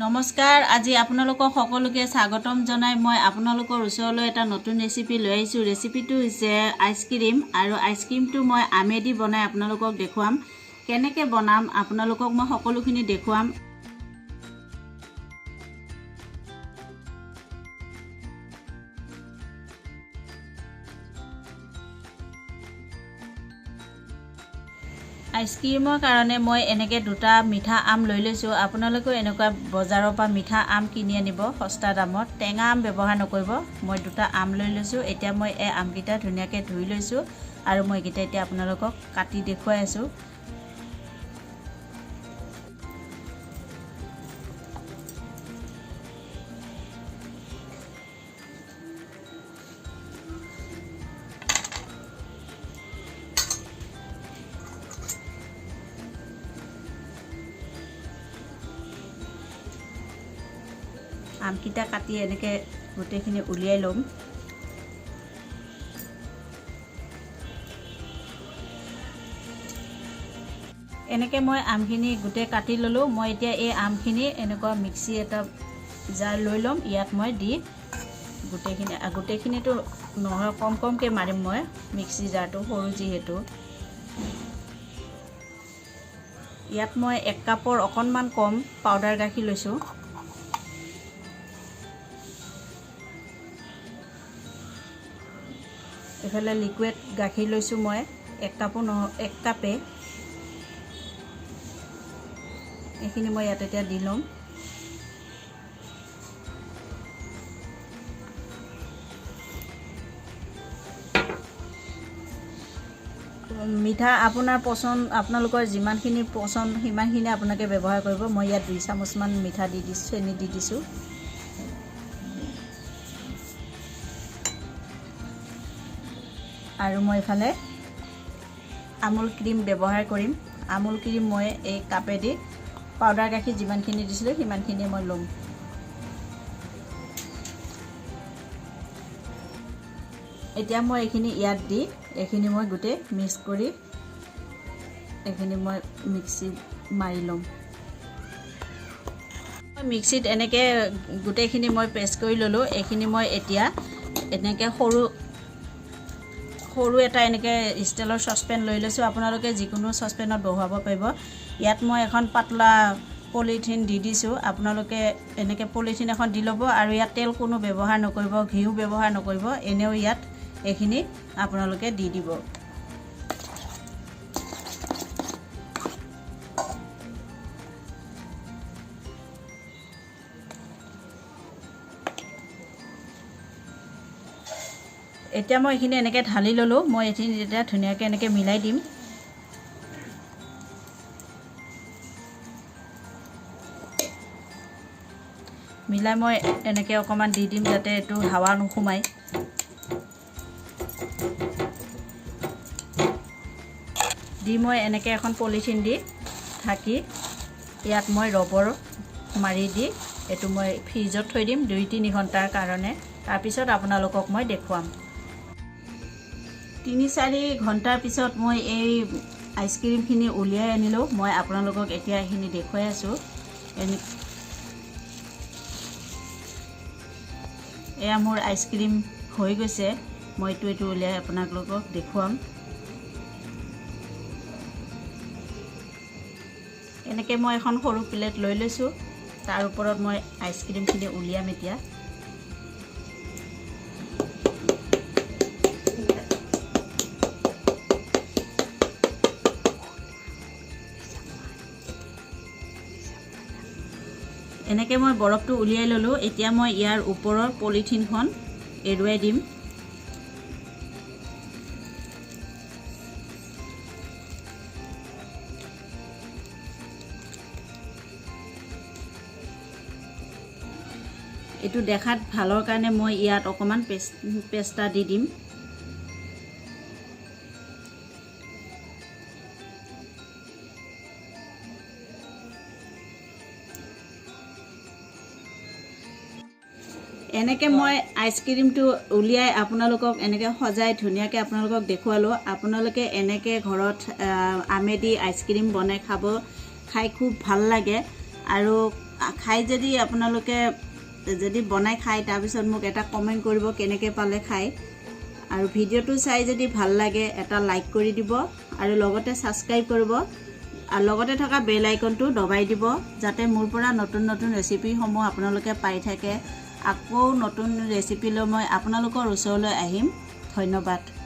নমস্কাৰ আজি আপোনালোকক সকলোকে স্বাগতম জনাই মই আপোনালোকৰ ওচৰলৈ এটা নতুন ৰেচিপি লৈ আহিছোঁ। ৰেচিপিটো হৈছে আইচক্ৰীম আৰু আইচক্ৰীমটো মই আমেদি বনাই আপোনালোকক দেখুৱাম। কেনেকৈ বনাম আপোনালোকক মই সকলোখিনি দেখুৱাম। আইচক্ৰীমৰ কাৰণে মই এনেকৈ দুটা মিঠা আম লৈ লৈছোঁ। আপোনালোকেও এনেকুৱা বজাৰৰ পৰা মিঠা আম কিনি আনিব সস্তা দামত। টেঙা আম ব্যৱহাৰ নকৰিব। মই দুটা আম লৈ লৈছোঁ। এতিয়া মই এই আমকেইটা ধুনীয়াকৈ ধুই লৈছোঁ আৰু মই এইকেইটা এতিয়া আপোনালোকক কাটি দেখুৱাই আছোঁ। আমকেইটা কাটি এনেকৈ গোটেইখিনি উলিয়াই ল'ম। এনেকৈ মই আমখিনি গোটেই কাটি ল'লোঁ। মই এতিয়া এই আমখিনি এনেকুৱা মিক্সি এটা জাৰ লৈ ল'ম। ইয়াত মই দি গোটেইখিনিতো নহয়, কমকৈ মাৰিম মই মিক্সি জাৰটো সৰু যিহেতু। ইয়াত মই 1 কাপৰ অকণমান কম পাউডাৰ গাখীৰ লৈছোঁ। এইফালে লিকুইড গাখীৰ লৈছোঁ মই 1 কাপে। এইখিনি মই ইয়াত এতিয়া দি ল'ম। মিঠা আপোনাৰ পচন্দ, আপোনালোকৰ যিমানখিনি পচন্দ সিমানখিনি আপোনালোকে ব্যৱহাৰ কৰিব। মই ইয়াত 2 চামুচমান মিঠা দি দিছোঁ, চেনি দি দিছোঁ। আৰু মই এইফালে আমুল ক্ৰীম ব্যৱহাৰ কৰিম। আমুল ক্ৰীম মই এই কাপেদি পাউডাৰ গাখীৰ যিমানখিনি দিছিলোঁ সিমানখিনি মই ল'ম। এতিয়া মই এইখিনি ইয়াত দি এইখিনি মই গোটেই মিক্স কৰি এইখিনি মই মিক্সি মাৰি ল'ম। মিক্সিত এনেকৈ গোটেইখিনি মই পেষ্ট কৰি ল'লোঁ। এইখিনি মই এতিয়া এনেকৈ সৰু এটা এনেকৈ ষ্টিলৰ চচপেন লৈ লৈছোঁ। আপোনালোকে যিকোনো চচপেনত বহুৱাব পাৰিব। ইয়াত মই এখন পাতলা পলিথিন দি দিছোঁ। আপোনালোকে এনেকৈ পলিথিন এখন দি ল'ব আৰু ইয়াত তেল কোনো ব্যৱহাৰ নকৰিব, ঘিউ ব্যৱহাৰ নকৰিব। এনেও ইয়াত এইখিনি আপোনালোকে দি দিব। এতিয়া মই এইখিনি এনেকৈ ঢালি ল'লোঁ। মই এইখিনি এতিয়া ধুনীয়াকৈ এনেকৈ মিলাই দিম। মিলাই মই এনেকৈ অকণমান দি দিম যাতে এইটো হাৱা নোসোমায়। দি মই এনেকৈ এখন পলিথিন দি ঢাকি ইয়াত মই ৰবৰ মাৰি দি এইটো মই ফ্ৰিজত থৈ দিম 2-3 ঘণ্টাৰ কাৰণে। তাৰপিছত আপোনালোকক মই দেখুৱাম। 3-4 ঘণ্টাৰ পিছত মই এই আইচক্ৰীমখিনি উলিয়াই আনিলোঁ। মই আপোনালোকক এতিয়া এইখিনি দেখুৱাই আছোঁ। এয়া মোৰ আইচক্ৰীম হৈ গৈছে। মই এইটো উলিয়াই আপোনালোকক দেখুৱাম। এনেকৈ মই এখন সৰু প্লেট লৈ লৈছোঁ। তাৰ ওপৰত মই আইচক্ৰীমখিনি উলিয়াম এতিয়া। এনেকৈ মই বৰফটো উলিয়াই ল'লোঁ। এতিয়া মই ইয়াৰ ওপৰৰ পলিথিনখন এৰুৱাই দিম। এইটো দেখাত ভালৰ কাৰণে মই ইয়াত অকণমান পেষ্টা দি দিম। এনেকৈ মই আইচক্ৰীমটো উলিয়াই আপোনালোকক এনেকৈ সজাই ধুনীয়াকৈ আপোনালোকক দেখুৱালোঁ। আপোনালোকে এনেকৈ ঘৰত আমেদি আইচক্ৰীম বনাই খাব, খাই খুব ভাল লাগে। আৰু খাই যদি আপোনালোকে যদি বনাই খায় তাৰপিছত মোক এটা কমেণ্ট কৰিব কেনেকৈ পালে খাই আৰু ভিডিঅ'টো চাই যদি ভাল লাগে এটা লাইক কৰি দিব আৰু লগতে ছাবস্ক্ৰাইব কৰিব আৰু লগতে থকা বেল আইকনটো দবাই দিব যাতে মোৰ পৰা নতুন নতুন ৰেচিপিসমূহ আপোনালোকে পাই থাকে আকৌ নতুন ৰেচিপি লৈ মই আপোনালোকৰ ওচৰলৈ আহিম ধন্যবাদ